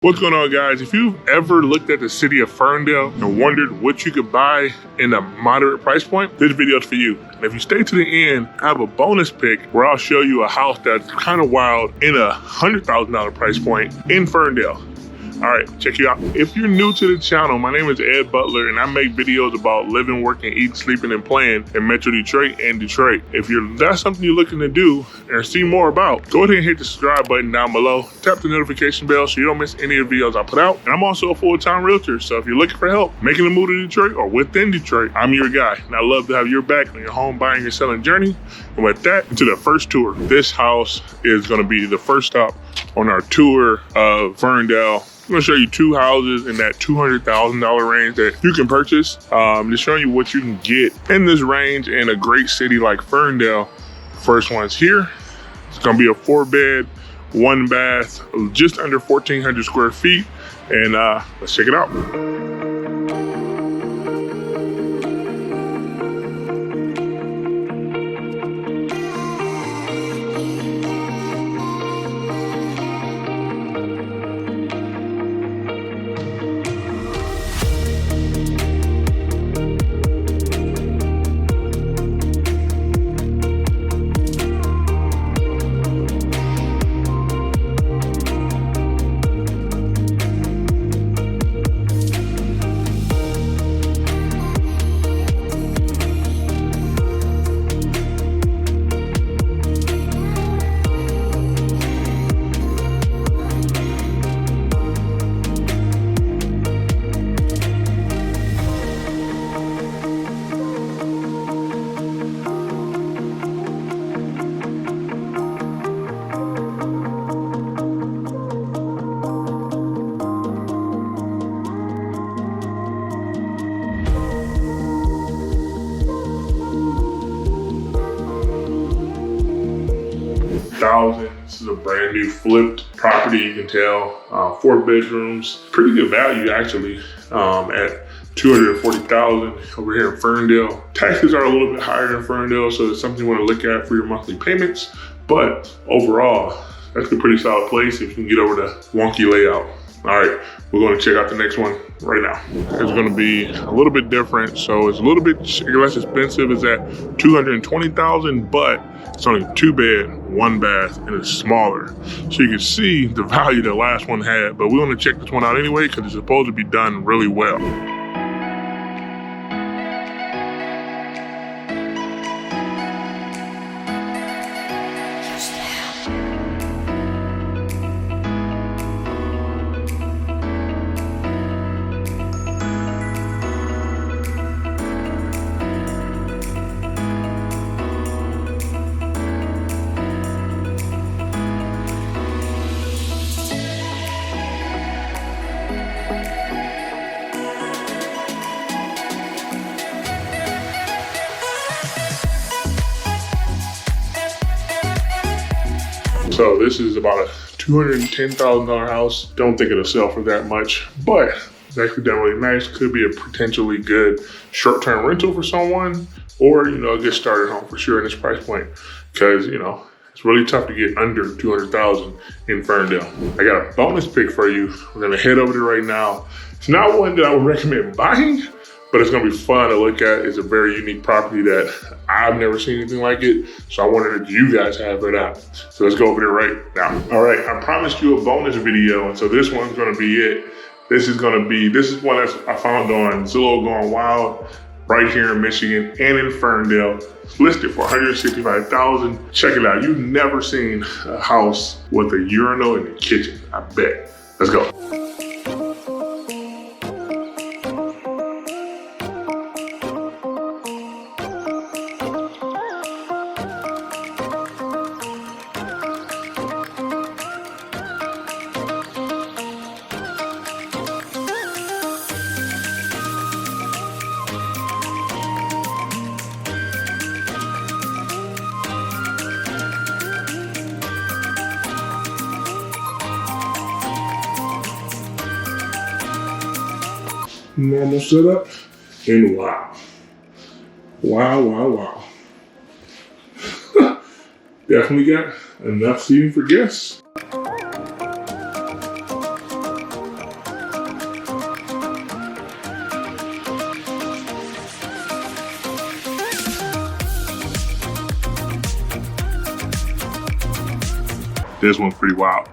What's going on, guys? If you've ever looked at the city of Ferndale and wondered what you could buy in a moderate price point, this video is for you. And if you stay to the end, I have a bonus pick where I'll show you a house that's kind of wild in a $100,000 price point in Ferndale. All right, check you out. If you're new to the channel, my name is Ed Butler, and I make videos about living, working, eating, sleeping, and playing in Metro Detroit and Detroit. If that's something you're looking to do or see more about, go ahead and hit the subscribe button down below. Tap the notification bell so you don't miss any of the videos I put out. And I'm also a full-time realtor, so if you're looking for help making a move to Detroit or within Detroit, I'm your guy. And I love to have your back on your home buying and selling journey. And with that, into the first tour. This house is gonna be the first stop on our tour of Ferndale. I'm gonna show you two houses in that $200,000 range that you can purchase. Just showing you what you can get in this range in a great city like Ferndale. First one's here. It's gonna be a 4-bed, 1-bath, just under 1,400 square feet. And let's check it out. This is a brand new flipped property, you can tell. 4 bedrooms, pretty good value actually, at $240,000 over here in Ferndale. Taxes are a little bit higher in Ferndale, so it's something you want to look at for your monthly payments. But overall, that's a pretty solid place if you can get over the wonky layout. All right, we're going to check out the next one right now. It's going to be a little bit different, so it's a little bit less expensive. It's at $220,000, but it's only 2-bed, 1-bath, and it's smaller. So you can see the value the last one had, but we want to check this one out anyway because it's supposed to be done really well. So this is about a $210,000 house. Don't think it'll sell for that much, but it's actually done really nice. Could be a potentially good short-term rental for someone, or a good starter home for sure in this price point. Because it's really tough to get under $200,000 in Ferndale. I got a bonus pick for you. We're gonna head over there right now. It's not one that I would recommend buying, but it's gonna be fun to look at. It's a very unique property that I've never seen anything like it. So I wondered if you guys have it out. So let's go over there right now. All right, I promised you a bonus video. And so this one's gonna be it. This is one that I found on Zillow Going Wild right here in Michigan and in Ferndale. It's listed for $165,000. Check it out. You've never seen a house with a urinal in the kitchen, I bet. Let's go. Normal setup, and wow. Wow. Definitely got enough seating for guests. This one's pretty wild.